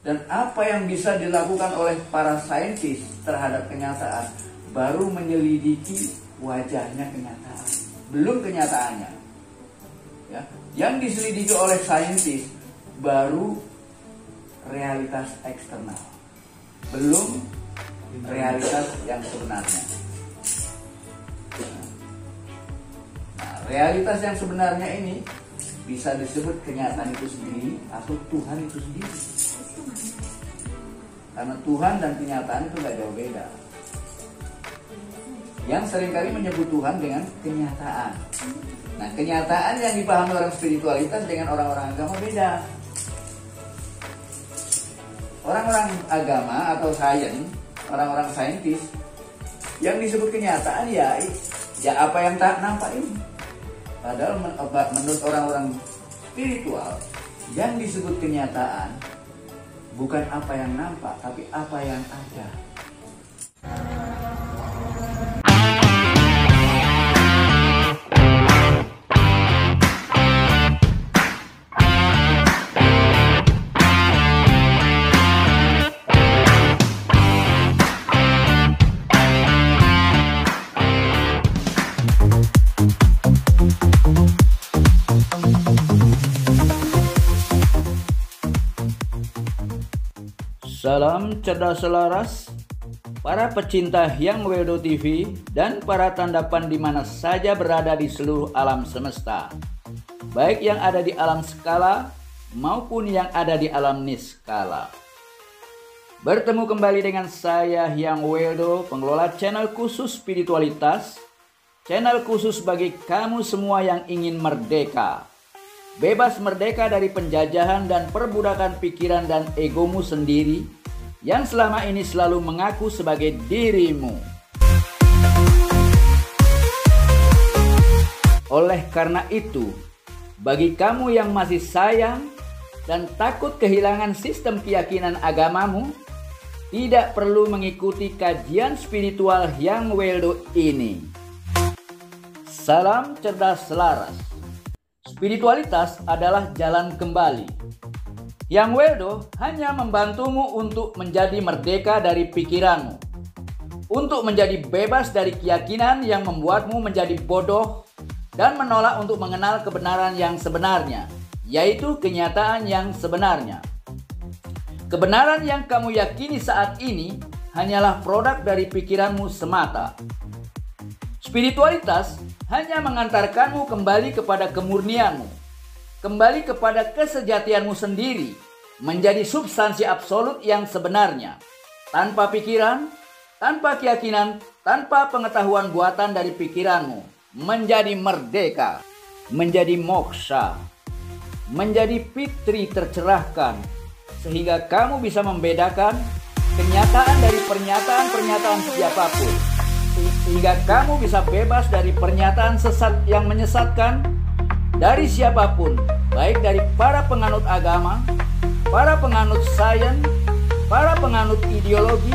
Dan apa yang bisa dilakukan oleh para saintis terhadap kenyataan baru menyelidiki wajahnya kenyataan, belum kenyataannya. Ya, yang diselidiki oleh saintis baru realitas eksternal, belum realitas yang sebenarnya. Nah, realitas yang sebenarnya ini bisa disebut kenyataan itu sendiri atau Tuhan itu sendiri. Karena Tuhan dan kenyataan itu gak jauh beda. Yang seringkali menyebut Tuhan dengan kenyataan. Nah, kenyataan yang dipahami orang spiritualitas dengan orang-orang agama beda. Orang-orang agama atau sains, orang-orang saintis, yang disebut kenyataan ya apa yang tak nampak ini. Padahal menurut orang-orang spiritual, yang disebut kenyataan bukan apa yang nampak, tapi apa yang ada. Salam cerdas selaras, para pecinta Hyang Weldo TV dan para tandapan di mana saja berada di seluruh alam semesta, baik yang ada di alam skala maupun yang ada di alam niskala. Bertemu kembali dengan saya Hyang Weldo, pengelola channel khusus spiritualitas, channel khusus bagi kamu semua yang ingin merdeka. Bebas merdeka dari penjajahan dan perbudakan pikiran dan egomu sendiri yang selama ini selalu mengaku sebagai dirimu. Oleh karena itu, bagi kamu yang masih sayang dan takut kehilangan sistem keyakinan agamamu, tidak perlu mengikuti kajian spiritual Hyang Weldo ini. Salam cerdas selaras. Spiritualitas adalah jalan kembali. Hyang Weldo hanya membantumu untuk menjadi merdeka dari pikiranmu, untuk menjadi bebas dari keyakinan yang membuatmu menjadi bodoh dan menolak untuk mengenal kebenaran yang sebenarnya, yaitu kenyataan yang sebenarnya. Kebenaran yang kamu yakini saat ini hanyalah produk dari pikiranmu semata. Spiritualitas hanya mengantarkanmu kembali kepada kemurnianmu, kembali kepada kesejatianmu sendiri, menjadi substansi absolut yang sebenarnya, tanpa pikiran, tanpa keyakinan, tanpa pengetahuan buatan dari pikiranmu, menjadi merdeka, menjadi moksha, menjadi fitri tercerahkan, sehingga kamu bisa membedakan kenyataan dari pernyataan-pernyataan siapapun, sehingga kamu bisa bebas dari pernyataan sesat yang menyesatkan dari siapapun, baik dari para penganut agama, para penganut sains, para penganut ideologi,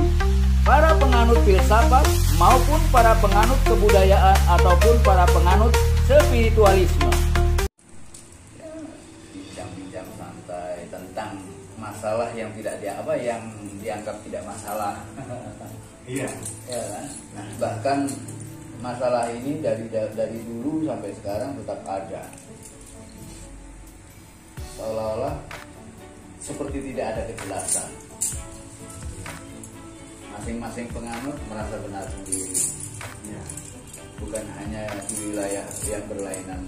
para penganut filsafat, maupun para penganut kebudayaan ataupun para penganut spiritualisme. Bincang-bincang santai tentang masalah yang yang dianggap tidak masalah. Iya. Ya kan? Nah, bahkan masalah ini dari dulu sampai sekarang tetap ada. Seolah-olah seperti tidak ada kejelasan. Masing-masing penganut merasa benar sendiri. Ya. Bukan hanya di wilayah yang berlainan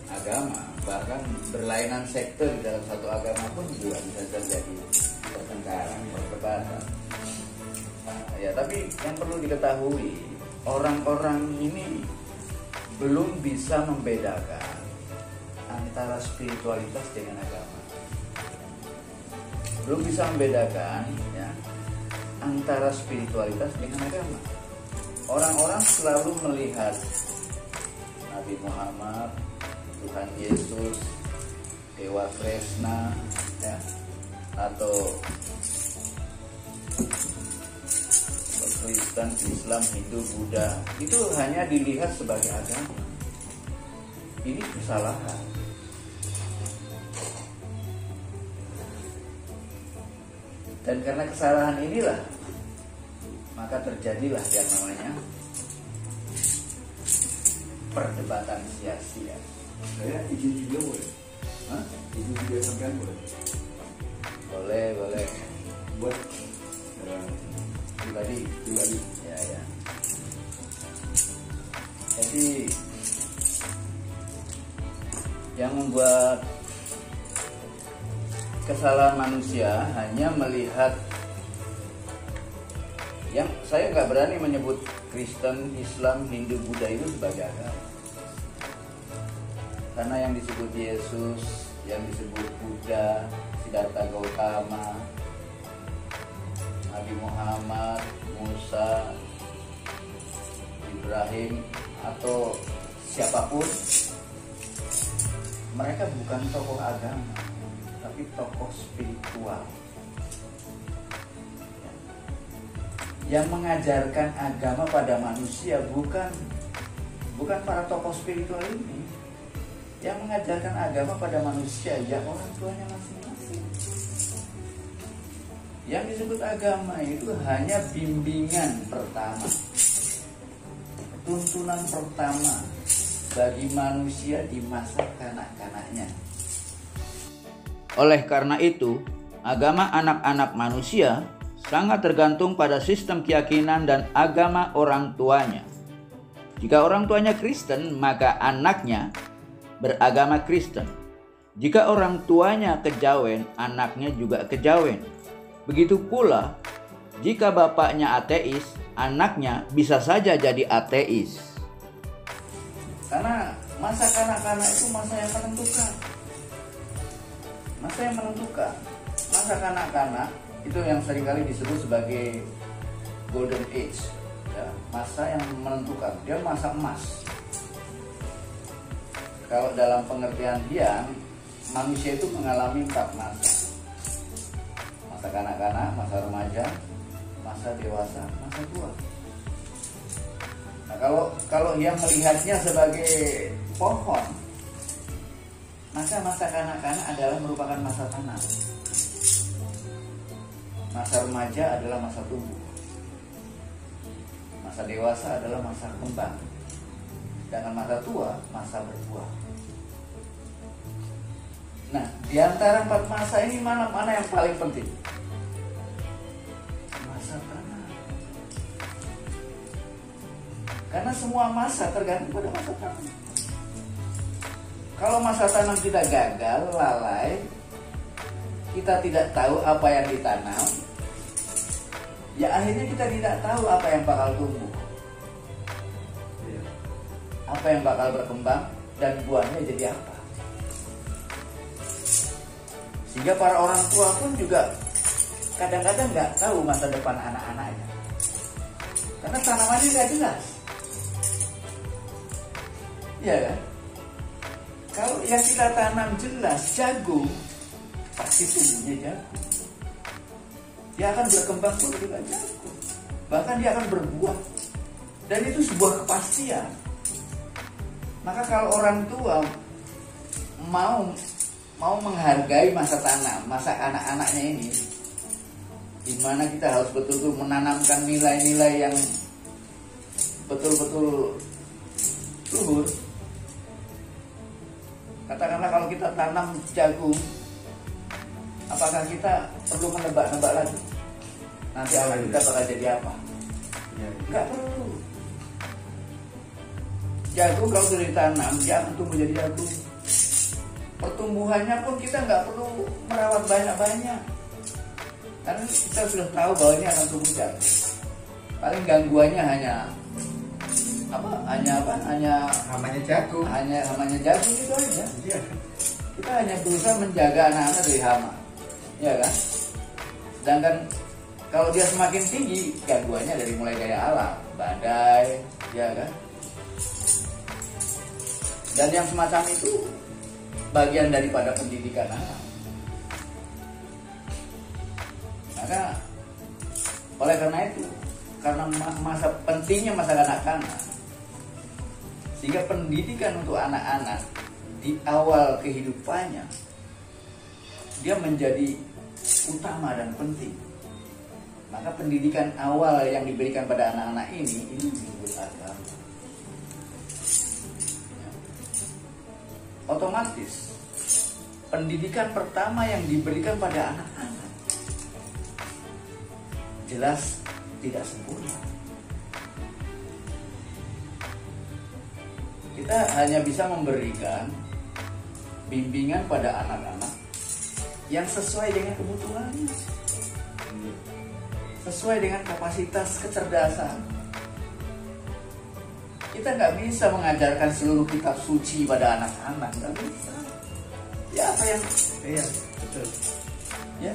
agama, bahkan berlainan sekte di dalam satu agama pun juga bisa terjadi pertengkaran, perdebatan. Ya, tapi yang perlu diketahui, orang-orang ini belum bisa membedakan antara spiritualitas dengan agama. Belum bisa membedakan ya, antara spiritualitas dengan agama. Orang-orang selalu melihat Nabi Muhammad, Tuhan Yesus, Dewa Kresna, ya, atau Kristen, Islam, Hindu, Buddha, itu hanya dilihat sebagai agama. Ini kesalahan. Dan karena kesalahan inilah, maka terjadilah yang namanya perdebatan sia-sia. Saya izin juga boleh? Hah? Izin juga sampean boleh? Boleh. Buat Pribadi. Ya. Jadi yang membuat kesalahan manusia hanya melihat, yang saya nggak berani menyebut Kristen, Islam, Hindu, Buddha itu sebagai agama, karena yang disebut Yesus, yang disebut Buddha, Siddhartha Gautama, Nabi Muhammad, Musa, Ibrahim, atau siapapun, mereka bukan tokoh agama, tapi tokoh spiritual yang mengajarkan agama pada manusia. Bukan para tokoh spiritual ini yang mengajarkan agama pada manusia, ya orang tuanya masing-masing. Yang disebut agama itu hanya bimbingan pertama, tuntunan pertama bagi manusia di masa kanak-kanaknya. Oleh karena itu, agama anak-anak manusia sangat tergantung pada sistem keyakinan dan agama orang tuanya. Jika orang tuanya Kristen, maka anaknya beragama Kristen. Jika orang tuanya kejawen, anaknya juga kejawen. Begitu pula, jika bapaknya ateis, anaknya bisa saja jadi ateis. Karena masa kanak-kanak itu masa yang menentukan. Masa kanak-kanak itu yang seringkali disebut sebagai golden age, ya, masa yang menentukan. Dia masa emas. Kalau dalam pengertian Hyang, manusia itu mengalami 4 masa. Masa kanak-kanak, masa remaja, masa dewasa, masa tua. Nah, kalau Hyang melihatnya sebagai pohon, maka masa kanak-kanak adalah merupakan masa tanam. Masa remaja adalah masa tumbuh. Masa dewasa adalah masa kembang. Dan masa tua, masa berbuah. Nah, di antara 4 masa ini mana yang paling penting? Masa tanam. Karena semua masa tergantung pada masa tanam. Kalau masa tanam kita gagal, lalai, kita tidak tahu apa yang ditanam, ya akhirnya kita tidak tahu apa yang bakal tumbuh, apa yang bakal berkembang, dan buahnya jadi apa. Sehingga para orang tua pun juga kadang-kadang nggak tahu masa depan anak-anaknya, karena tanamannya nggak jelas. Iya kan? Kalau yang kita tanam jelas, jagung, pasti tumbuhnya jagung. Dia akan berkembang pun juga jagung. Bahkan dia akan berbuah. Dan itu sebuah kepastian. Maka kalau orang tua mau menghargai masa tanam, masa anak-anaknya ini, di mana kita harus betul-betul menanamkan nilai-nilai yang betul-betul luhur. Katakanlah kalau kita tanam jagung, apakah kita perlu menebak-nebak lagi nanti anak kita bakal jadi apa? Enggak perlu. Jagung kalau sudah ditanam, dia akan tumbuh jadi jagung. Pertumbuhannya pun kita nggak perlu merawat banyak-banyak, karena kita sudah tahu bahwa ini akan tumbuh jagung. Paling gangguannya hanya namanya jagung. Hanya namanya jagung itu aja. Iya. Kita hanya berusaha menjaga anak-anak dari hama, ya kan? Sedangkan kalau dia semakin tinggi, gangguannya dari mulai dari alam, badai, ya kan? Dan yang semacam itu bagian daripada pendidikan anak. Maka oleh karena itu, karena pentingnya masa kanak-kanak, sehingga pendidikan untuk anak-anak di awal kehidupannya dia menjadi utama dan penting. Maka pendidikan awal yang diberikan pada anak-anak ini disebut agama. Ya. Otomatis pendidikan pertama yang diberikan pada anak-anak jelas tidak sempurna. Kita hanya bisa memberikan bimbingan pada anak-anak yang sesuai dengan kebutuhannya, sesuai dengan kapasitas kecerdasan. Kita nggak bisa mengajarkan seluruh kitab suci pada anak-anak, nggak bisa. Ya apa yang, Iya, betul. ya.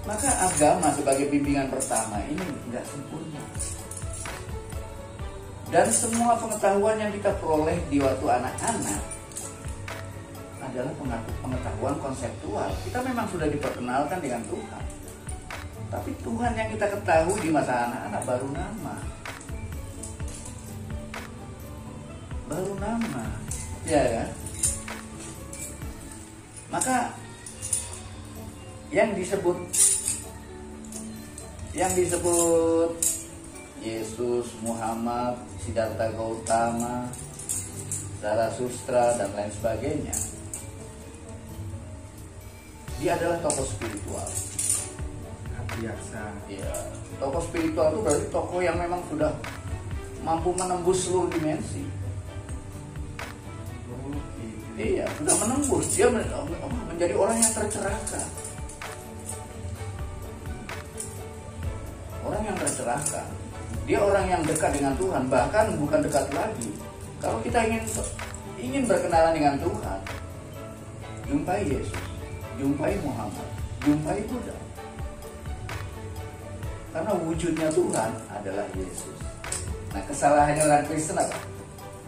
Maka agama sebagai bimbingan pertama ini nggak sempurna. Dan semua pengetahuan yang kita peroleh di waktu anak-anak adalah pengetahuan konseptual. Kita memang sudah diperkenalkan dengan Tuhan. Tapi Tuhan yang kita ketahui di masa anak-anak baru nama. Baru nama. Ya kan? Maka yang disebut Yesus, Muhammad, Siddhartha Gautama, Zarathustra dan lain sebagainya, dia adalah tokoh spiritual. Biasa. Ya, tokoh spiritual itu berarti tokoh yang memang sudah mampu menembus seluruh dimensi. Iya, sudah menembus. Dia menjadi orang yang tercerahkan. Orang yang tercerahkan. Dia orang yang dekat dengan Tuhan, bahkan bukan dekat lagi. Kalau kita ingin berkenalan dengan Tuhan, jumpai Yesus, jumpai Muhammad, jumpai Buddha. Karena wujudnya Tuhan adalah Yesus. Nah, kesalahannya orang Kristen apa?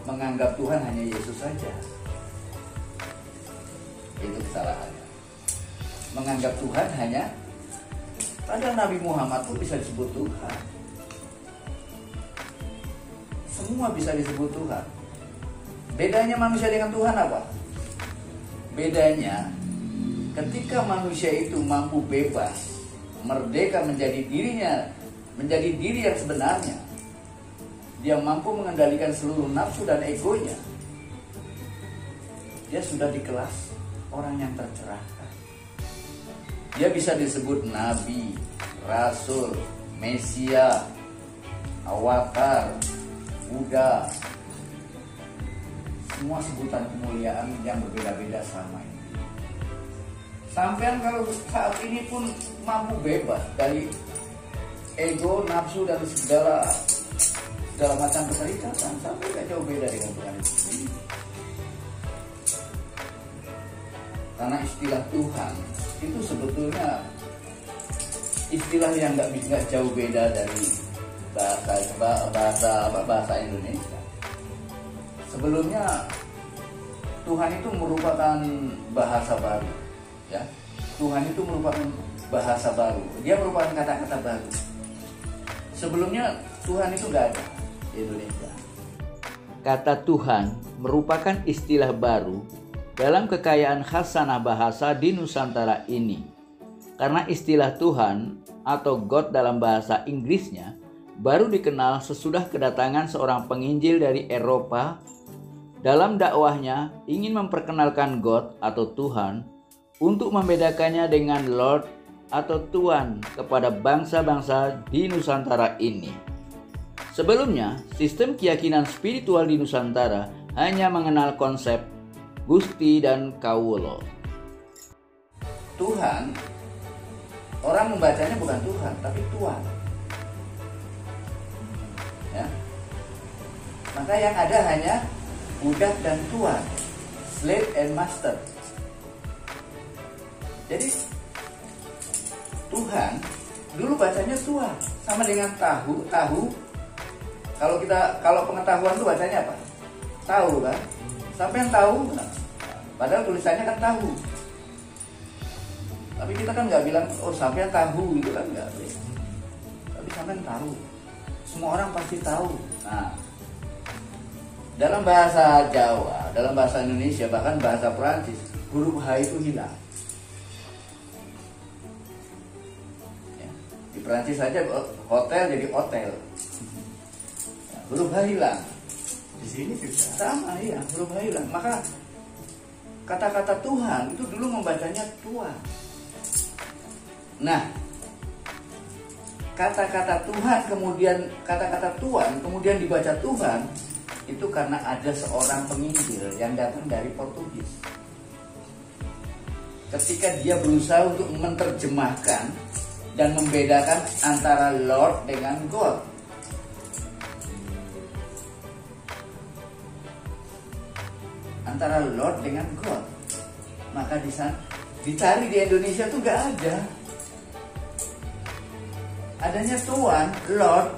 Menganggap Tuhan hanya Yesus saja. Itu kesalahannya. Menganggap Tuhan hanya, padahal Nabi Muhammad pun bisa disebut Tuhan. Semua bisa disebut Tuhan. Bedanya manusia dengan Tuhan apa? Bedanya ketika manusia itu mampu bebas, merdeka menjadi dirinya, menjadi diri yang sebenarnya, dia mampu mengendalikan seluruh nafsu dan egonya, dia sudah di kelas orang yang tercerahkan. Dia bisa disebut nabi, rasul, mesia, avatar, Buddha. Semua sebutan kemuliaan yang berbeda-beda sama ini. Sampean kalau saat ini pun mampu bebas dari ego, nafsu dan segala macam keterikatan, sampai gak jauh beda dengan Tuhan itu sendiri. Karena istilah Tuhan itu sebetulnya istilah yang nggak jauh beda dari bahasa Indonesia. Sebelumnya Tuhan itu merupakan bahasa baru, ya. Tuhan itu merupakan bahasa baru. Dia merupakan kata-kata baru. Sebelumnya Tuhan itu nggak ada di Indonesia. Kata Tuhan merupakan istilah baru dalam kekayaan khasanah bahasa di Nusantara ini. Karena istilah Tuhan atau God dalam bahasa Inggrisnya baru dikenal sesudah kedatangan seorang penginjil dari Eropa. Dalam dakwahnya ingin memperkenalkan God atau Tuhan untuk membedakannya dengan Lord atau Tuan kepada bangsa-bangsa di Nusantara ini. Sebelumnya, sistem keyakinan spiritual di Nusantara hanya mengenal konsep Gusti dan Kawulo. Tuhan, orang membacanya bukan Tuhan, tapi Tuan. Ya. Maka yang ada hanya budak dan tuan, slave and master. Jadi Tuhan dulu bacanya tuan, sama dengan tahu. Kalau pengetahuan itu bacanya apa? Tahu kan? Sampai yang tahu, padahal tulisannya kan tahu. Tapi kita kan nggak bilang, oh sampai yang tahu gitu kan nggak. Tapi sampai yang tahu. Semua orang pasti tahu. Nah, dalam bahasa Jawa, dalam bahasa Indonesia, bahkan bahasa Perancis, huruf H itu hilang. Ya. Di Di Perancis saja hotel jadi hotel. Huruf H hilang. Di sini juga. Sama, iya, huruf H hilang. Maka kata-kata Tuhan itu dulu membacanya Tuhan. Nah, kata-kata Tuhan kemudian dibaca Tuhan itu karena ada seorang penginjil yang datang dari Portugis. Ketika dia berusaha untuk menerjemahkan dan membedakan antara Lord dengan God. Antara Lord dengan God. Maka di sana dicari di Indonesia tuh gak ada. Adanya Tuhan, Lord.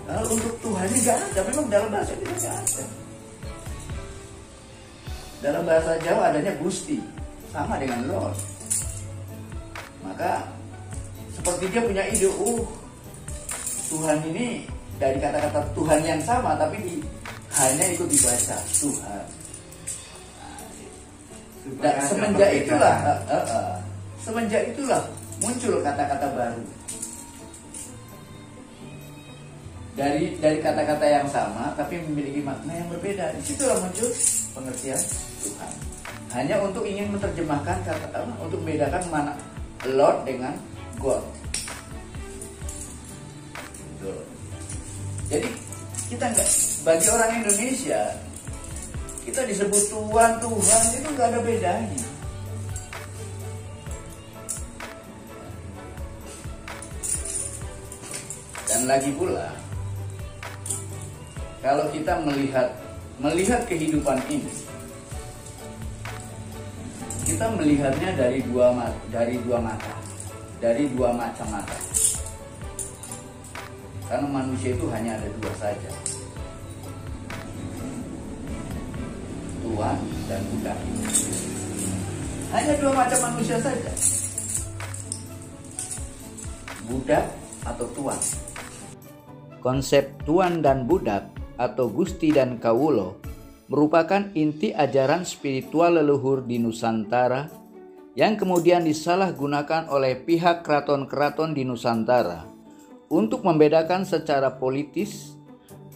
Lalu untuk Tuhannya gak ada. Memang dalam bahasa kita gak ada. Dalam bahasa Jawa adanya Gusti, sama dengan Lord. Maka seperti dia punya ide, Tuhan ini dari kata-kata Tuhan yang sama, tapi hanya ikut dibaca Tuhan. Dan semenjak itulah muncul kata-kata baru. Dari kata-kata yang sama tapi memiliki makna yang berbeda. Disitulah muncul pengertian Tuhan. Hanya untuk ingin menerjemahkan untuk membedakan mana Lord dengan God. Jadi kita bagi orang Indonesia kita disebut Tuhan itu nggak ada bedanya. Dan lagi pula, kalau kita melihat kehidupan ini, kita melihatnya dari dua macam mata. Karena manusia itu hanya ada dua saja, Tuhan dan budak. Hanya dua macam manusia saja, budak atau Tuhan. Konsep Tuhan dan budak atau Gusti dan Kawulo merupakan inti ajaran spiritual leluhur di Nusantara yang kemudian disalahgunakan oleh pihak keraton-keraton di Nusantara untuk membedakan secara politis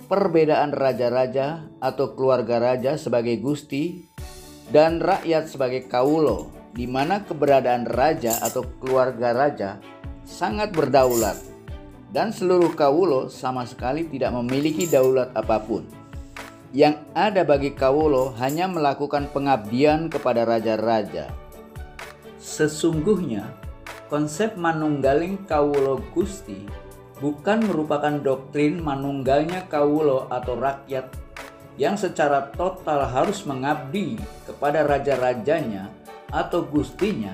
perbedaan raja-raja atau keluarga raja sebagai Gusti dan rakyat sebagai Kawulo, di mana keberadaan raja atau keluarga raja sangat berdaulat dan seluruh Kawulo sama sekali tidak memiliki daulat apapun. Yang ada bagi Kawulo hanya melakukan pengabdian kepada raja-raja. Sesungguhnya konsep manunggaling Kawulo Gusti bukan merupakan doktrin manunggalnya Kawulo atau rakyat yang secara total harus mengabdi kepada raja-rajanya atau gustinya,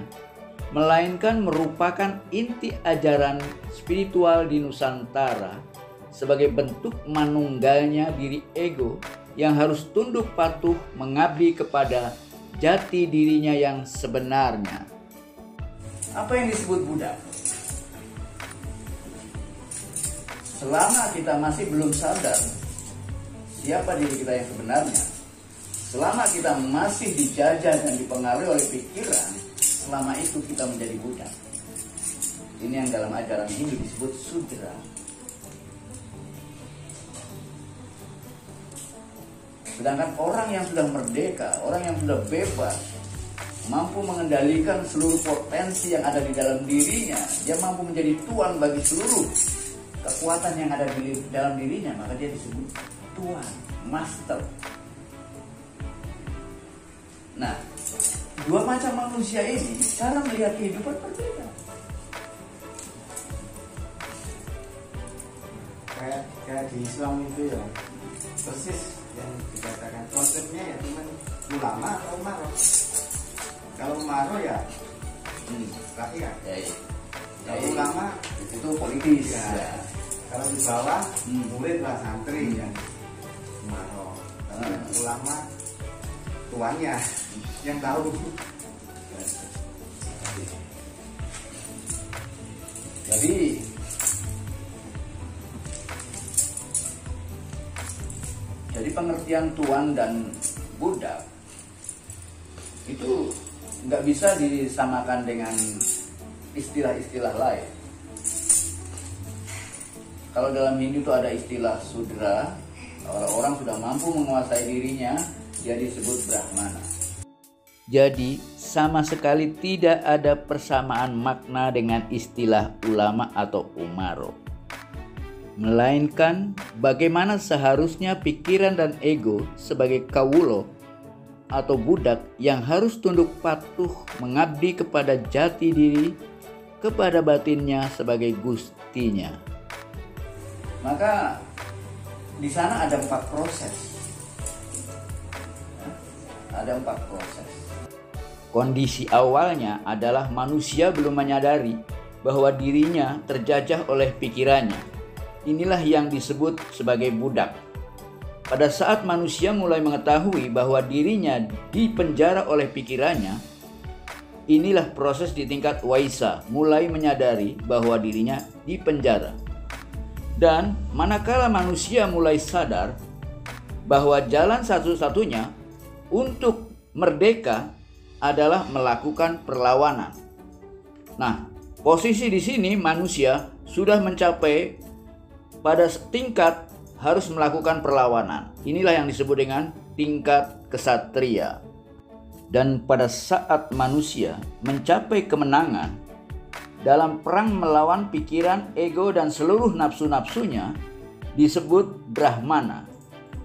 melainkan merupakan inti ajaran spiritual di Nusantara sebagai bentuk manunggalnya diri ego yang harus tunduk patuh mengabdi kepada jati dirinya yang sebenarnya. Apa yang disebut budak? Selama kita masih belum sadar siapa diri kita yang sebenarnya, selama kita masih dijajah dan dipengaruhi oleh pikiran, selama itu kita menjadi budak. Ini yang dalam ajaran Hindu disebut Sudra. Sedangkan orang yang sudah merdeka, orang yang sudah bebas, mampu mengendalikan seluruh potensi yang ada di dalam dirinya, dia mampu menjadi tuan bagi seluruh kekuatan yang ada di dalam dirinya, maka dia disebut tuan, master. Nah, dua macam manusia ini cara melihat kehidupan berbeda. Kayak di Islam itu ya, persis yang dikatakan konsepnya ya cuman ulama atau umaro. Kalau umaro ya rakyat. Kalau ulama itu politis. Ya. Kalau di bawah murid lah, santri yang umaro. Ulama tuannya yang tahu. Jadi pengertian tuan dan budak itu nggak bisa disamakan dengan istilah-istilah lain. Kalau dalam Hindu itu ada istilah Sudra, orang sudah mampu menguasai dirinya, dia disebut Brahmana. Jadi sama sekali tidak ada persamaan makna dengan istilah ulama atau umaro. Melainkan bagaimana seharusnya pikiran dan ego sebagai kawulo atau budak yang harus tunduk patuh mengabdi kepada jati diri, kepada batinnya sebagai gustinya. Maka di sana ada 4 proses. Ada 4 proses. Kondisi awalnya adalah manusia belum menyadari bahwa dirinya terjajah oleh pikirannya. Inilah yang disebut sebagai budak. Pada saat manusia mulai mengetahui bahwa dirinya dipenjara oleh pikirannya, inilah proses di tingkat waisa, mulai menyadari bahwa dirinya dipenjara. Dan manakala manusia mulai sadar bahwa jalan satu-satunya untuk merdeka adalah melakukan perlawanan. Nah, posisi di sini manusia sudah mencapai pada tingkat harus melakukan perlawanan. Inilah yang disebut dengan tingkat kesatria. Dan pada saat manusia mencapai kemenangan dalam perang melawan pikiran, ego, dan seluruh nafsu-nafsunya, disebut Brahmana.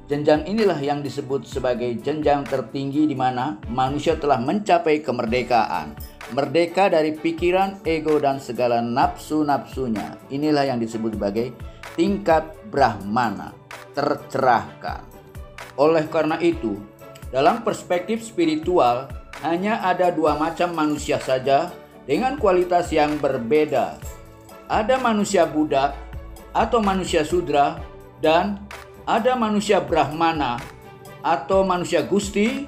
Jenjang inilah yang disebut sebagai jenjang tertinggi di mana manusia telah mencapai kemerdekaan. Merdeka dari pikiran, ego, dan segala nafsu-nafsunya. Inilah yang disebut sebagai tingkat Brahmana, tercerahkan. Oleh karena itu, dalam perspektif spiritual, hanya ada 2 macam manusia saja dengan kualitas yang berbeda. Ada manusia budak atau manusia sudra, dan ada manusia Brahmana atau manusia gusti,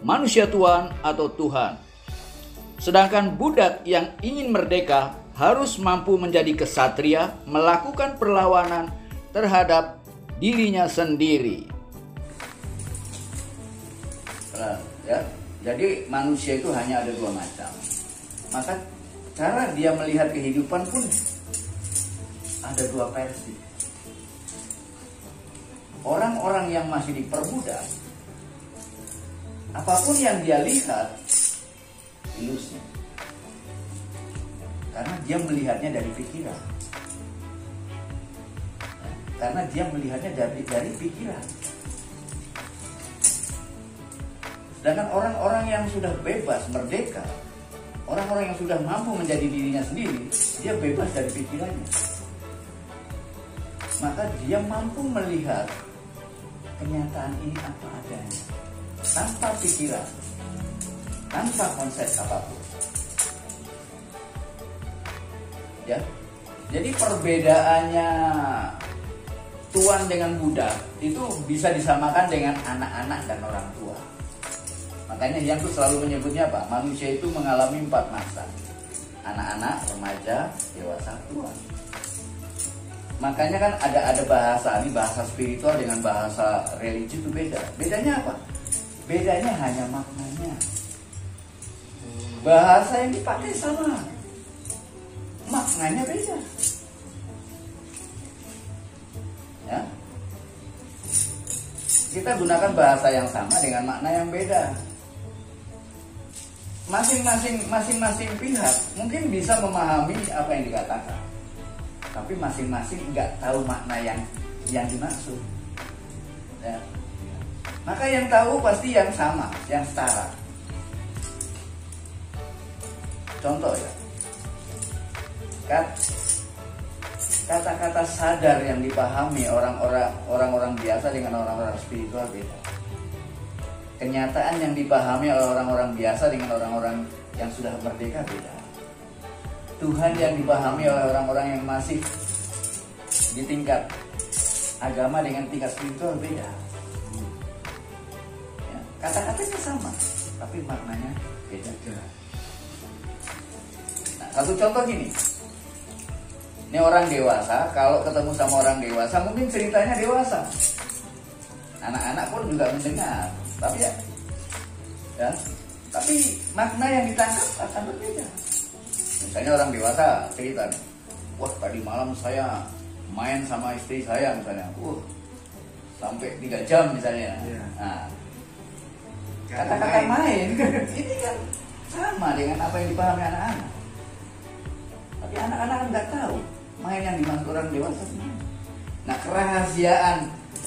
manusia tuan atau Tuhan. Sedangkan budak yang ingin merdeka harus mampu menjadi kesatria, melakukan perlawanan terhadap dirinya sendiri. Jadi manusia itu hanya ada 2 macam. Maka cara dia melihat kehidupan pun ada 2 versi. Orang-orang yang masih diperbudak, apapun yang dia lihat ilusi, karena dia melihatnya dari pikiran. Karena dia melihatnya dari pikiran. Sedangkan orang-orang yang sudah bebas, merdeka, orang-orang yang sudah mampu menjadi dirinya sendiri, dia bebas dari pikirannya. Maka dia mampu melihat kenyataan ini apa adanya, tanpa pikiran, tanpa konsep apapun. Ya, jadi perbedaannya tuan dengan budak itu bisa disamakan dengan anak-anak dan orang tua. Makanya yang tuh selalu menyebutnya apa? Manusia itu mengalami 4 masa: anak-anak, remaja, dewasa, tua. Makanya kan ada bahasa, ini bahasa spiritual dengan bahasa religi itu beda. Bedanya apa? Bedanya hanya maknanya. Bahasa yang dipakai sama, maknanya beda. Ya, kita gunakan bahasa yang sama dengan makna yang beda. Masing-masing pihak mungkin bisa memahami apa yang dikatakan, tapi masing-masing nggak tahu makna yang dimaksud. Ya. Maka yang tahu pasti yang sama, yang setara. Contoh ya, kata-kata sadar yang dipahami orang-orang biasa dengan orang-orang spiritual beda. Kenyataan yang dipahami oleh orang-orang biasa dengan orang-orang yang sudah merdeka beda. Tuhan yang dipahami oleh orang-orang yang masih di tingkat agama dengan tingkat spiritual beda. Ya, kata-katanya sama, tapi maknanya beda. Nah, satu contoh gini. Ini orang dewasa, kalau ketemu sama orang dewasa mungkin ceritanya dewasa. Anak-anak pun juga mendengar, tapi tapi makna yang ditangkap akan berbeda. Misalnya orang dewasa cerita nih, wah tadi malam saya main sama istri saya misalnya, sampai 3 jam misalnya. Iya. Nah, kata-kata main ini kan sama dengan apa yang dipahami anak-anak. Tapi anak-anak kan nggak tahu main yang dimaksud orang dewasa sebenarnya. Nah,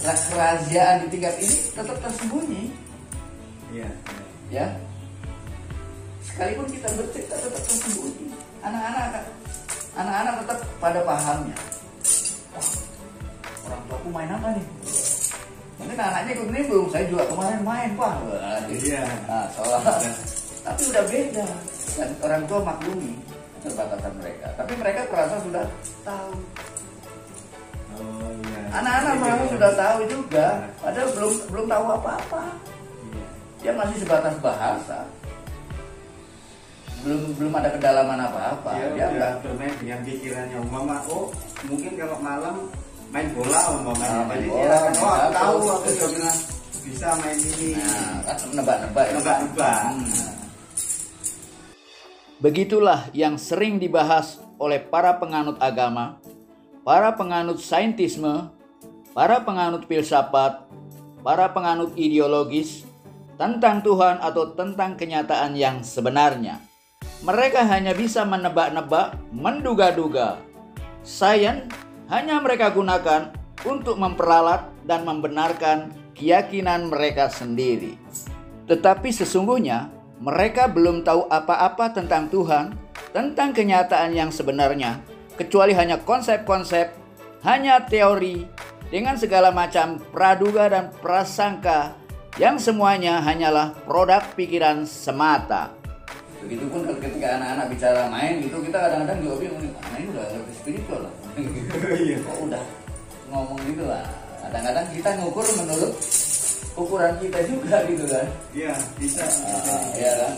kerahasiaan di tingkat ini tetap tersembunyi. Iya. Ya, sekalipun kita bercerita tetap tersembunyi. Anak-anak tetap pada pahamnya. Wah, orang tuaku main apa nih? Mungkin anaknya ikut nimbrung, saya juga kemarin main pak. Iya. Nah, tapi udah beda. Dan orang tua maklumi keterbatasan mereka. Tapi mereka terasa sudah tahu. Oh iya. Anak-anak merasa sudah tahu juga, padahal belum tahu apa-apa. Iya. Dia masih sebatas bahasa. Belum ada kedalaman apa-apa. Dia enggak bermain dengan pikirannya. Umpama, mungkin kalau malam main bola umpamanya. main Jadi bola, dia akan, main tahu dapur. aku sudah bisa main ini. Nah, kan nebak-nebak ya. Nebak-nebak. Begitulah yang sering dibahas oleh para penganut agama, para penganut saintisme, para penganut filsafat, para penganut ideologis tentang Tuhan atau tentang kenyataan yang sebenarnya. Mereka hanya bisa menebak-nebak, menduga-duga. Sains hanya mereka gunakan untuk memperalat dan membenarkan keyakinan mereka sendiri. Tetapi sesungguhnya mereka belum tahu apa-apa tentang Tuhan, tentang kenyataan yang sebenarnya, kecuali hanya konsep-konsep, hanya teori, dengan segala macam praduga dan prasangka, yang semuanya hanyalah produk pikiran semata. Begitupun ketika anak-anak bicara main gitu, kita kadang-kadang juga bingung, main udah lebih spiritual lah. Kok udah ngomong gitu lah. Kadang-kadang kita ngukur menurut ukuran kita juga gitu kan. Iya, bisa. Ya kan,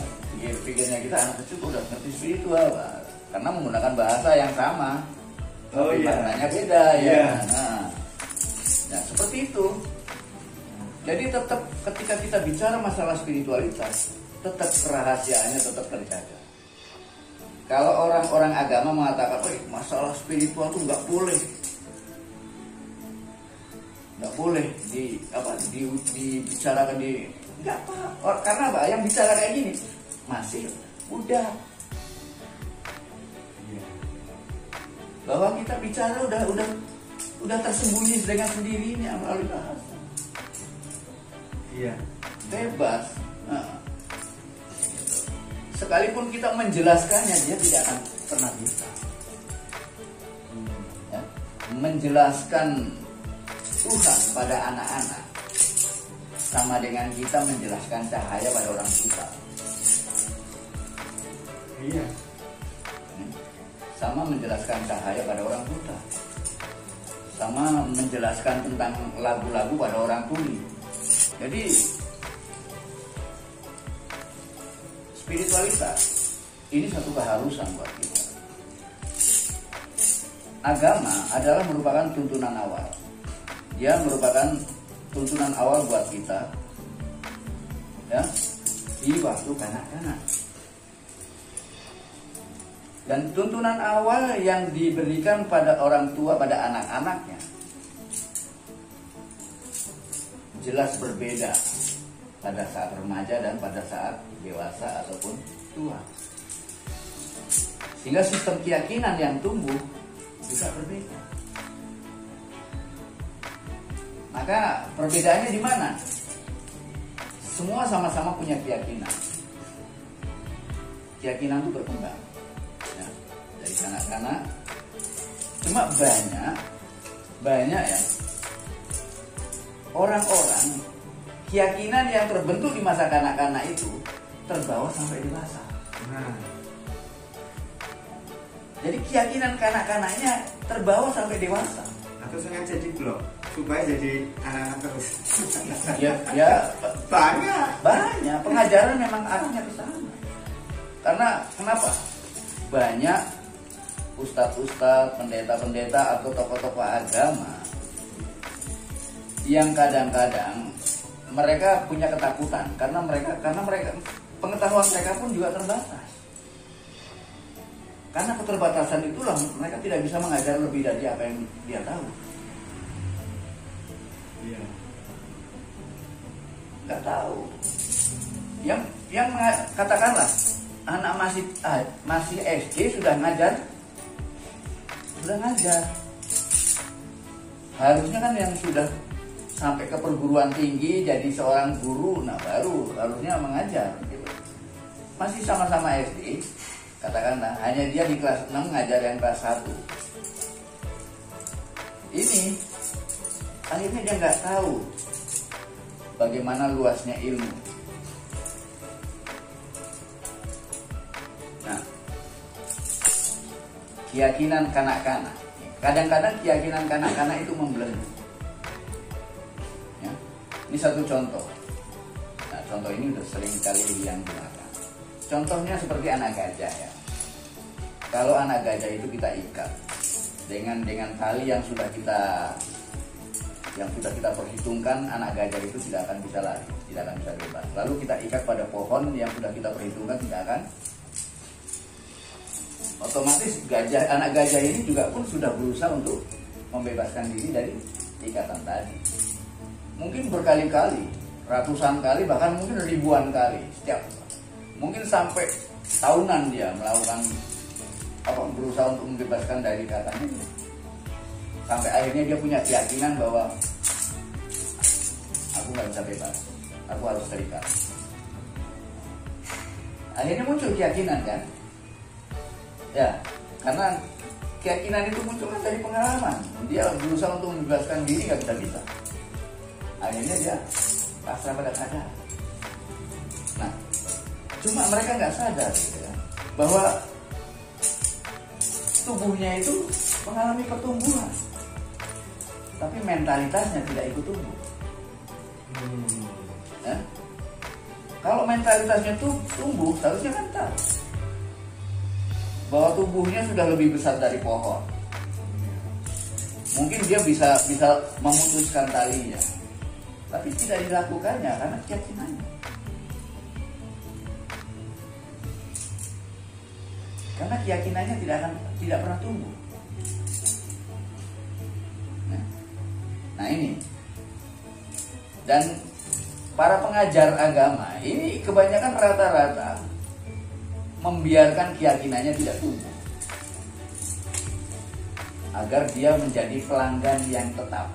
pikirnya kita anak kecil udah ngerti spiritual lah. Karena menggunakan bahasa yang sama. Oh iya. Maknanya beda ya. Iya. Nah, seperti itu. Jadi tetap ketika kita bicara masalah spiritualitas, tetap kerahasiaannya tetap terjaga. Kalau orang-orang agama mengatakan, masalah spiritual itu nggak boleh dibicarakan di nggak apa. Karena apa? Yang bicara kayak gini masih udah. Bahwa kita bicara udah tersembunyi dengan sendirinya melalui bahasa. Iya. Bebas. Nah, sekalipun kita menjelaskannya, dia tidak akan pernah bisa. Ya, menjelaskan Tuhan pada anak-anak sama dengan kita menjelaskan cahaya pada orang buta. Iya. Sama menjelaskan cahaya pada orang buta. Sama menjelaskan tentang lagu-lagu pada orang tuli. Jadi spiritualitas ini satu keharusan buat kita. Agama adalah merupakan tuntunan awal. Dia merupakan tuntunan awal buat kita, ya, di waktu kanak-kanak. Dan tuntunan awal yang diberikan pada orang tua pada anak-anaknya jelas berbeda pada saat remaja dan pada saat dewasa ataupun tua. Sehingga sistem keyakinan yang tumbuh juga berbeda. Maka perbedaannya di mana? Semua sama-sama punya keyakinan. Keyakinan itu berkembang. Nah, dari kanak-kanak, cuma banyak ya orang-orang keyakinan yang terbentuk di masa kanak-kanak itu terbawa sampai dewasa. Nah, jadi keyakinan kanak-kanaknya terbawa sampai dewasa. atau sengaja di blok supaya jadi anak-anak terus. Ya banyak. Pengajaran memang arahnya ke sana. Karena kenapa? Banyak ustadz-ustadz, pendeta-pendeta atau tokoh-tokoh agama yang kadang-kadang mereka punya ketakutan karena mereka pengetahuan mereka pun juga terbatas. Karena keterbatasan itulah mereka tidak bisa mengajar lebih dari apa yang dia tahu. Iya. Nggak tahu. Yang katakanlah anak masih SD sudah ngajar. Harusnya kan yang sudah sampai ke perguruan tinggi jadi seorang guru, nah baru harusnya mengajar gitu. Masih sama-sama SD, katakanlah hanya dia di kelas 6 ngajar yang kelas 1. Ini akhirnya dia nggak tahu bagaimana luasnya ilmu. Nah, keyakinan kanak-kanak. Kadang-kadang keyakinan kanak-kanak itu membelenggu. Ya. Ini satu contoh. Nah, contoh ini udah sering kali yang digunakan. Contohnya seperti anak gajah ya. Kalau anak gajah itu kita ikat dengan tali yang sudah kita perhitungkan, anak gajah itu tidak akan bisa lari, tidak akan bisa bebas. Lalu kita ikat pada pohon yang sudah kita perhitungkan, tidak akan. Otomatis anak gajah ini juga pun sudah berusaha untuk membebaskan diri dari ikatan tadi. Mungkin berkali-kali, ratusan kali, bahkan mungkin ribuan kali setiap. Mungkin sampai tahunan dia melakukan berusaha untuk membebaskan dari ikatan. Sampai akhirnya dia punya keyakinan bahwa aku nggak bisa bebas, aku harus terikat. Akhirnya muncul keyakinan kan? Ya, karena keyakinan itu muncul dari pengalaman. Dia berusaha untuk membebaskan diri, nggak bisa. Akhirnya dia pasrah pada keadaan. Nah, cuma mereka nggak sadar gitu ya, bahwa tubuhnya itu mengalami pertumbuhan, tapi mentalitasnya tidak ikut tumbuh. Ya? Kalau mentalitasnya tuh tumbuh, seharusnya kan tahu bahwa tubuhnya sudah lebih besar dari pohon. Mungkin dia bisa memutuskan talinya, tapi tidak dilakukannya karena keyakinannya. Karena keyakinannya tidak pernah tumbuh. Nah ini. Dan para pengajar agama ini kebanyakan rata-rata membiarkan keyakinannya tidak tumbuh agar dia menjadi pelanggan yang tetap.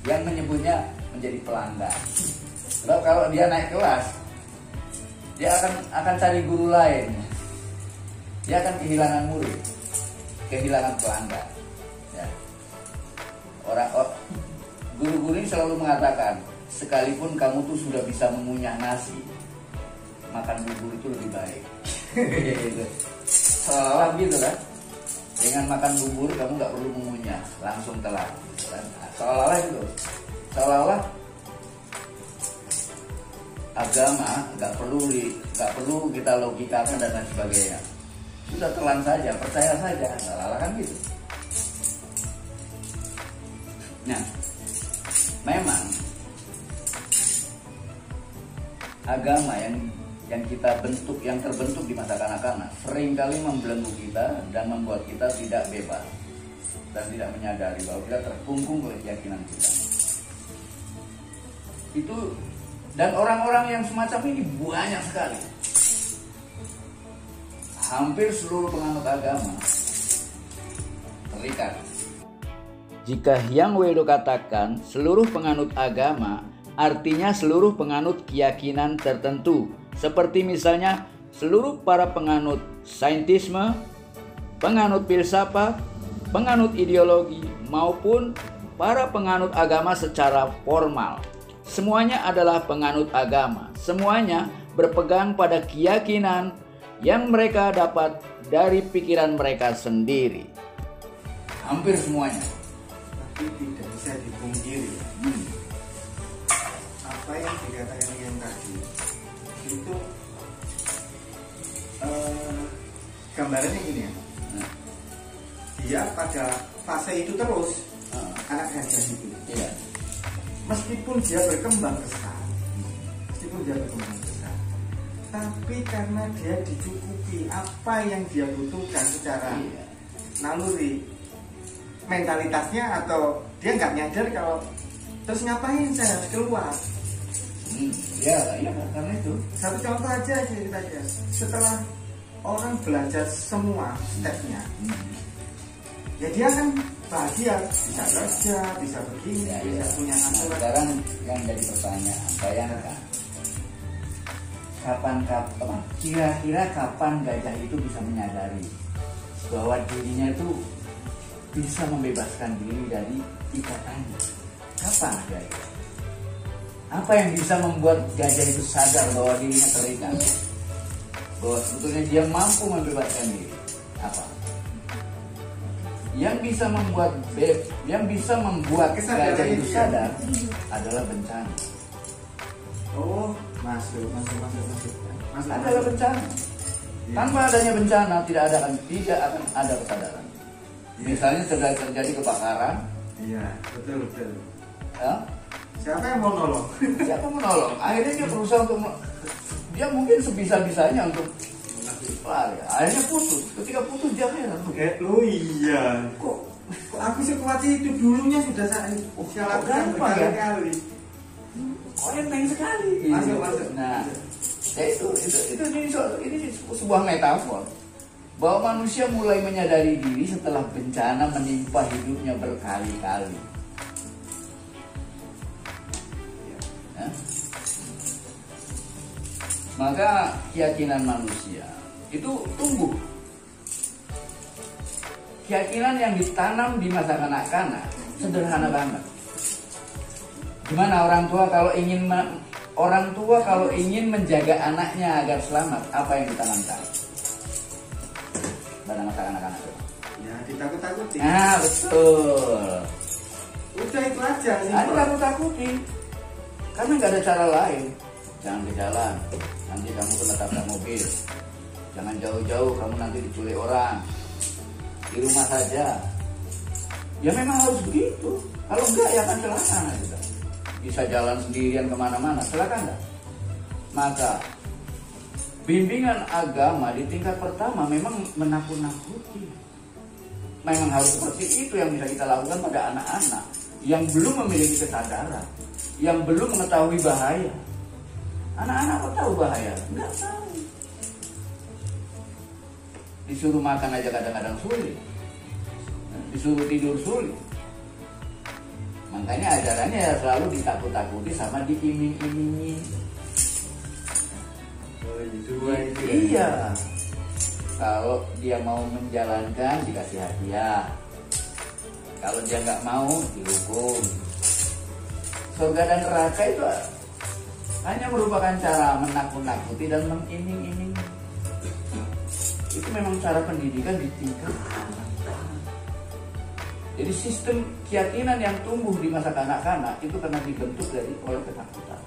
Yang menyebutnya menjadi pelanggan. Sebab kalau dia naik kelas, dia akan cari guru lain. Dia akan kehilangan murid, kehilangan pelanggan. Ya. Guru-guru ini selalu mengatakan, sekalipun kamu tuh sudah bisa mengunyah nasi, makan bubur itu lebih baik. Seolah-olah gitu kan? Dengan makan bubur kamu nggak perlu mengunyah, langsung telan. Seolah-olah itu, seolah-olah agama nggak perlu kita logikakan dan lain sebagainya. Sudah telan saja, percaya saja, seolah-olah kan gitu. Nah, memang agama yang kita bentuk, yang terbentuk di masa kanak-kanak, seringkali membelenggu kita dan membuat kita tidak bebas dan tidak menyadari bahwa kita terkungkung oleh keyakinan kita. Itu, dan orang-orang yang semacam ini banyak sekali. Hampir seluruh penganut agama terikat. Jika Hyang Wedo katakan seluruh penganut agama, artinya seluruh penganut keyakinan tertentu, seperti misalnya seluruh para penganut saintisme, penganut filsafat, penganut ideologi, maupun para penganut agama secara formal. Semuanya adalah penganut agama. Semuanya berpegang pada keyakinan yang mereka dapat dari pikiran mereka sendiri. Hampir semuanya. Tapi tidak bisa dipungkiri. Apa yang dikatakan yang tadi itu gambarannya gini ya. Dia pada fase itu terus anak gajah itu. Iya. Meskipun dia berkembang besar, tapi karena dia dicukupi apa yang dia butuhkan secara naluri, mentalitasnya, atau dia nggak nyadar kalau terus ngapain saya harus keluar. Iya karena itu. Satu contoh aja kita aja. Setelah orang belajar semua stepnya, ya dia kan bahagia, bisa kerja, bisa begini, bisa punya asuransi. Sekarang yang jadi pertanyaan, bayangkan kira-kira kapan gajah itu bisa menyadari bahwa dirinya itu bisa membebaskan diri dari ikatannya? Kapan gajah? Apa yang bisa membuat gajah itu sadar bahwa dirinya terikat, bahwa sebetulnya dia mampu membebaskan diri? Apa yang bisa membuat gajah itu sadar adalah bencana. Oh, masuk. Adalah bencana. Tanpa adanya bencana tidak akan ada kesadaran. Misalnya terjadi kebakaran. Iya, betul. Ya? Siapa yang mau nolong? Siapa mau nolong? Akhirnya dia berusaha dia mungkin sebisa-bisanya untuk lari. Akhirnya putus. Ketika putus dia heran. Oh iya. Kok aku sekuat itu, dulunya sudah saya lakukan berkali-kali. Oh enteng sekali. Masuk. Nah, ya ini sebuah metafor bahwa manusia mulai menyadari diri setelah bencana menimpa hidupnya berkali-kali. Ya. Maka keyakinan manusia itu tumbuh. Keyakinan yang ditanam di masa kanak-kanak sederhana banget. Gimana orang tua kalau ingin menjaga anaknya agar selamat, apa yang ditanamkan pada masa kanak-kanak? Ya, ditakut-takuti. Nah, betul. Udah itu aja. Ada takut-takuti. Karena nggak ada cara lain. Jangan ke jalan, nanti kamu kena tabrak mobil. Jangan jauh-jauh, kamu nanti diculik orang. Di rumah saja. Ya memang harus begitu. Kalau enggak ya akan celaka kita. Bisa jalan sendirian kemana-mana, celaka enggak? Maka bimbingan agama di tingkat pertama memang menakut-nakuti. Memang harus seperti itu yang bisa kita lakukan pada anak-anak yang belum memiliki kesadaran, yang belum mengetahui bahaya. Anak-anak kok tahu bahaya? Enggak tahu. Disuruh makan aja kadang-kadang sulit, disuruh tidur sulit. Makanya ajarannya ya selalu ditakut-takuti sama diiming-imingi. Iya. Kalau dia mau menjalankan dikasih hadiah. Kalau dia nggak mau dihukum. Surga dan neraka itu hanya merupakan cara menakut-nakuti dan mengiming-imingi. Itu memang cara pendidikan di tingkat anak. Jadi sistem keyakinan yang tumbuh di masa kanak-kanak itu karena dibentuk oleh ketakutan.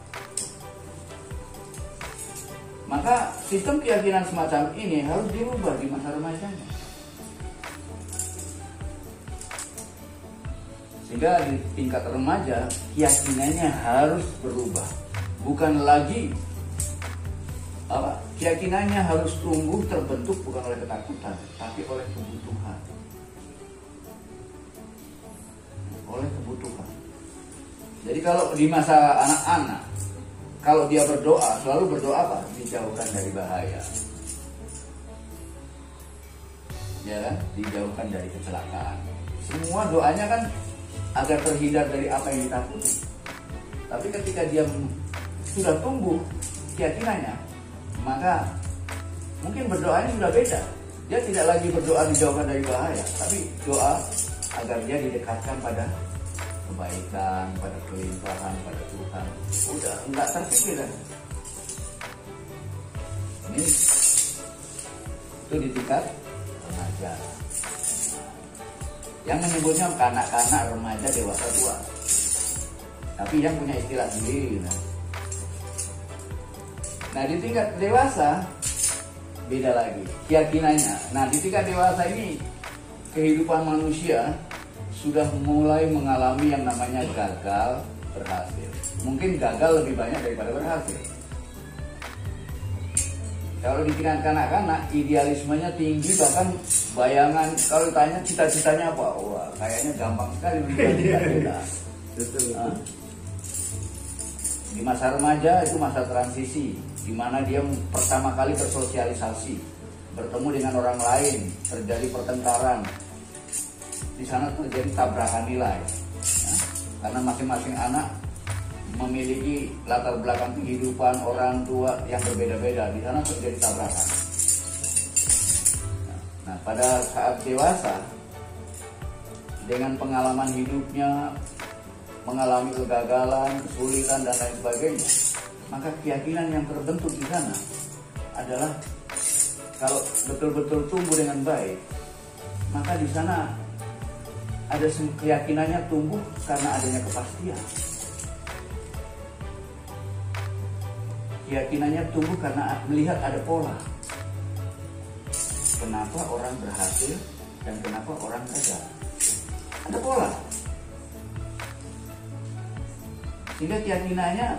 Maka sistem keyakinan semacam ini harus dirubah di masa remajanya. Sehingga di tingkat remaja keyakinannya harus berubah. Bukan lagi keyakinannya harus tumbuh terbentuk bukan oleh ketakutan, tapi oleh kebutuhan. Jadi kalau di masa anak-anak, kalau dia berdoa, selalu berdoa apa? Dijauhkan dari bahaya. Ya kan? Dijauhkan dari kecelakaan. Semua doanya kan agar terhindar dari apa yang ditakuti. Tapi ketika dia sudah tumbuh keyakinannya, maka mungkin berdoanya sudah beda. Dia tidak lagi berdoa dijauhkan dari bahaya, tapi doa agar dia didekatkan pada kebaikan, pada kelimpahan, pada Tuhan. Udah enggak terpikir kan? Ini itu di tingkat remaja. Yang menyebutnya kanak-kanak, remaja, dewasa, tua. Tapi yang punya istilah sendiri. Nah di tingkat dewasa beda lagi keyakinannya. Nah di tingkat dewasa ini kehidupan manusia sudah mulai mengalami yang namanya gagal berhasil. Mungkin gagal lebih banyak daripada berhasil. Kalau di tingkat kanak-kanak idealismenya tinggi, bahkan bayangan kalau ditanya cita-citanya apa, wah kayaknya gampang sekali cita-cita. Di masa remaja itu masa transisi, di mana dia pertama kali bersosialisasi, bertemu dengan orang lain, terjadi pertengkaran. Di sana terjadi tabrakan nilai, ya, karena masing-masing anak memiliki latar belakang kehidupan orang tua yang berbeda-beda. Di sana terjadi tabrakan. Nah, pada saat dewasa, dengan pengalaman hidupnya, mengalami kegagalan, kesulitan dan lain sebagainya, maka keyakinan yang terbentuk di sana adalah kalau betul-betul tumbuh dengan baik, maka di sana ada keyakinannya tumbuh karena adanya kepastian. Keyakinannya tumbuh karena melihat ada pola. Kenapa orang berhasil dan kenapa orang gagal? Ada pola. Sehingga keyakinannya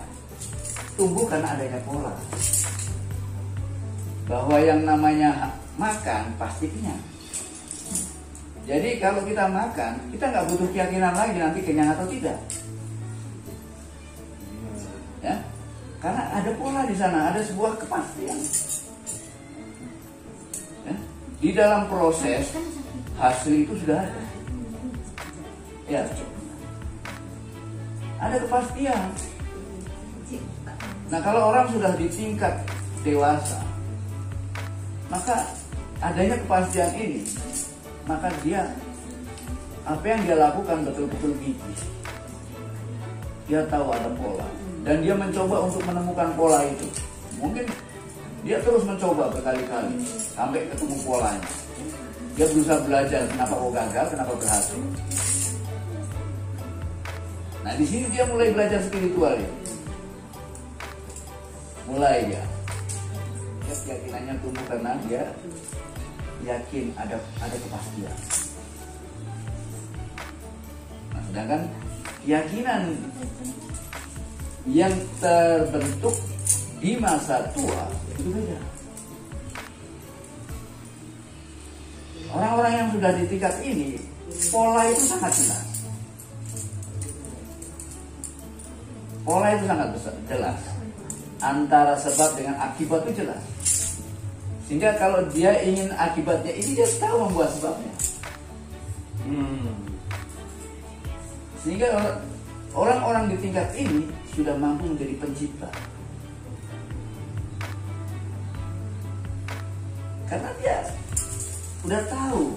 tumbuh karena adanya pola. Bahwa yang namanya makan pasti kenyang. Jadi kalau kita makan, kita nggak butuh keyakinan lagi nanti kenyang atau tidak. Ya, karena ada pola di sana, ada sebuah kepastian. Ya, di dalam proses hasil itu sudah ada. Ya, ada kepastian. Nah, kalau orang sudah di tingkat dewasa, maka adanya kepastian ini, maka dia apa yang dia lakukan betul-betul gigih. Dia tahu ada pola dan dia mencoba untuk menemukan pola itu. Mungkin dia terus mencoba berkali-kali sampai ketemu polanya. Dia berusaha belajar kenapa kok gagal, kenapa berhasil. Nah, di sini dia mulai belajar spiritual ya. Mulai dia keyakinannya tumbuh karena dia yakin ada kepastian. Nah, sedangkan keyakinan yang terbentuk di masa tua itu beda. Orang-orang yang sudah di tingkat ini, pola itu sangat jelas. Pola itu sangat jelas. Antara sebab dengan akibat itu jelas. Sehingga kalau dia ingin akibatnya ini, dia tahu membuat sebabnya. Sehingga orang-orang di tingkat ini sudah mampu menjadi pencipta. Karena dia sudah tahu.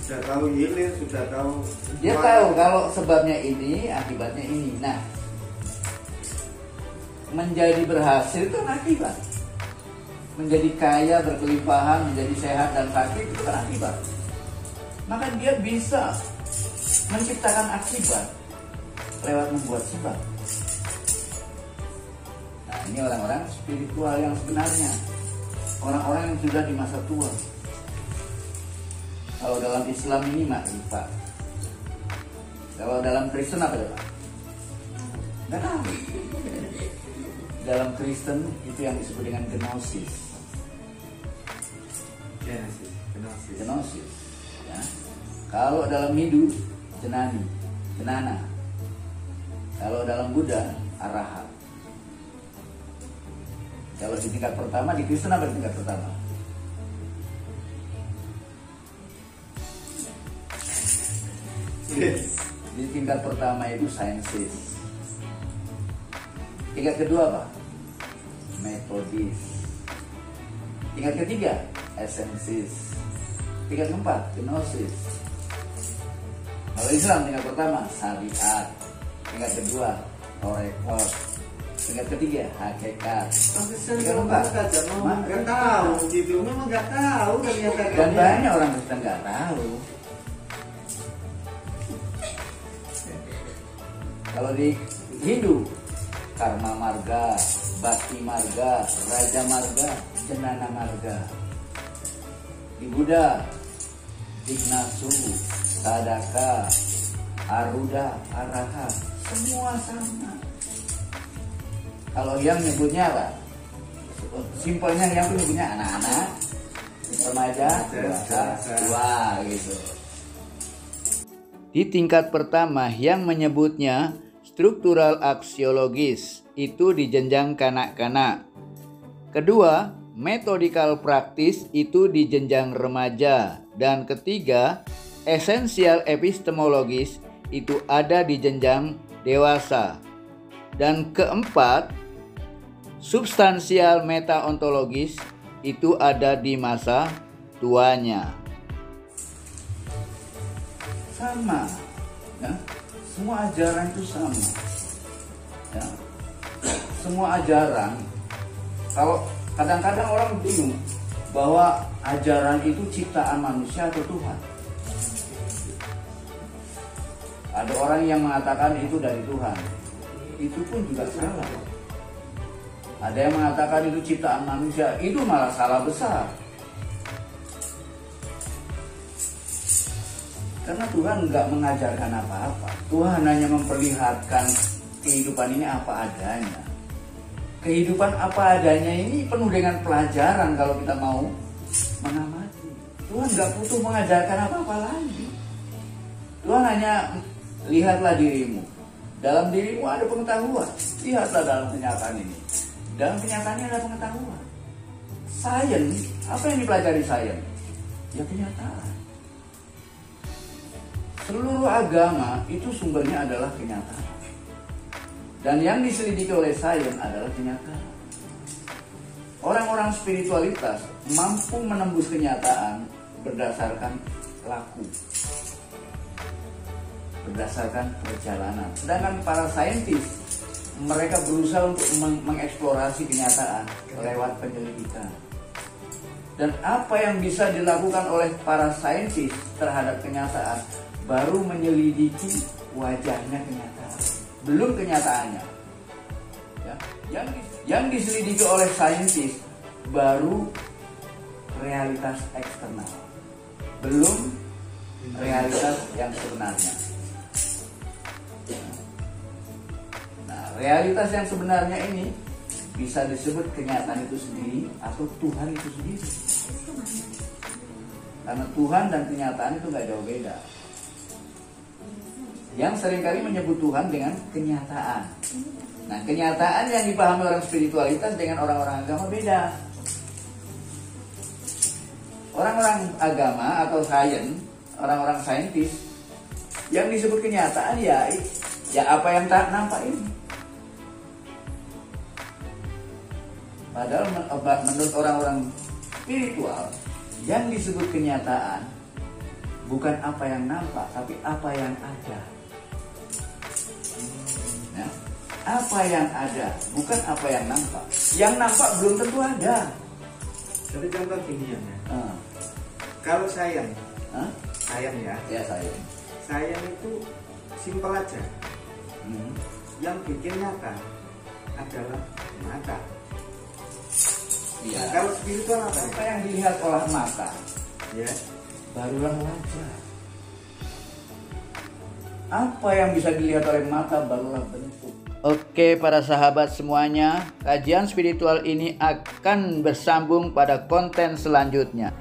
Sudah tahu hilir, sudah tahu. Dia tahu kalau sebabnya ini, akibatnya ini. Nah, menjadi berhasil itu kan akibat. Menjadi kaya, berkelimpahan, menjadi sehat dan sakit itu kan akibat. Maka dia bisa menciptakan akibat lewat membuat sebab. Nah, ini orang-orang spiritual yang sebenarnya, orang-orang yang sudah di masa tua. Kalau dalam Islam ini makrifat. Kalau dalam Kristen apa ya Pak? Nggak tahu. Dalam Kristen itu yang disebut dengan gnosis. Gnosis. Ya. Kalau dalam Hindu jenani, jenana. Kalau dalam Buddha arahat. Kalau di tingkat pertama di Kristen apa di tingkat pertama? Di tingkat pertama itu sciences. Tingkat kedua apa? Metodis. Tingkat ketiga esensis. Tingkat keempat gnosis. Kalau Islam tingkat pertama syariat. Tingkat kedua torekot. Tingkat ketiga hakikat. Tingkat keempat nggak tahu gitu, memang nggak tahu ternyata. Dan banyak orang Kristen nggak tahu. Kalau di Hindu karma marga, bakti marga, raja marga, jenana marga. Di Buddha Ignasu, Sadaka, Aruda, Araha, semua sama. Kalau yang nyebutnya apa? simpelnya yang punya anak-anak, remaja, dewasa, tua gitu. Di tingkat pertama yang menyebutnya struktural aksiologis, itu di jenjang kanak-kanak. Kedua, metodikal praktis, itu di jenjang remaja. Dan ketiga, esensial epistemologis, itu ada di jenjang dewasa. Dan keempat, substansial metaontologis, itu ada di masa tuanya. Sama, ya. Semua ajaran itu sama, ya. Semua ajaran, kalau kadang-kadang orang bingung bahwa ajaran itu ciptaan manusia atau Tuhan. Ada orang yang mengatakan itu dari Tuhan, itu pun juga salah. Ada yang mengatakan itu ciptaan manusia, itu malah salah besar. Karena Tuhan nggak mengajarkan apa-apa. Tuhan hanya memperlihatkan kehidupan ini apa adanya. Kehidupan apa adanya ini penuh dengan pelajaran kalau kita mau mengamati. Tuhan nggak butuh mengajarkan apa-apa lagi. Tuhan hanya lihatlah dirimu. Dalam dirimu ada pengetahuan. Lihatlah dalam kenyataan ini. Dalam kenyataan ini ada pengetahuan. Sains, apa yang dipelajari sains? Ya kenyataan. Seluruh agama itu sumbernya adalah kenyataan. Dan yang diselidiki oleh sains adalah kenyataan. Orang-orang spiritualitas mampu menembus kenyataan berdasarkan laku, berdasarkan perjalanan. Sedangkan para saintis, mereka berusaha untuk mengeksplorasi kenyataan lewat penyelidikan. Dan apa yang bisa dilakukan oleh para saintis terhadap kenyataan baru menyelidiki wajahnya kenyataan, belum kenyataannya. Ya, yang diselidiki oleh saintis baru realitas eksternal, belum realitas yang sebenarnya. Nah, realitas yang sebenarnya ini bisa disebut kenyataan itu sendiri atau Tuhan itu sendiri. Karena Tuhan dan kenyataan itu nggak jauh beda. Yang seringkali menyebut Tuhan dengan kenyataan. Nah, kenyataan yang dipahami orang spiritualitas dengan orang-orang agama beda. Orang-orang agama atau sains, orang-orang saintis, yang disebut kenyataan ya apa yang tak nampak ini. Padahal menurut orang-orang spiritual, yang disebut kenyataan bukan apa yang nampak, tapi apa yang ada. Ya, apa yang ada, bukan apa yang nampak. Yang nampak belum tentu ada. Jadi contoh gini ya. Kalau sayang, sayang ya. Ya sayang. Sayang itu simpel aja. Yang bikin nyata adalah mata. Ya. Kalau spiritual apa yang dilihat oleh mata, ya, barulah wajah. Apa yang bisa dilihat oleh mata barulah bentuk. Oke para sahabat semuanya, kajian spiritual ini akan bersambung pada konten selanjutnya.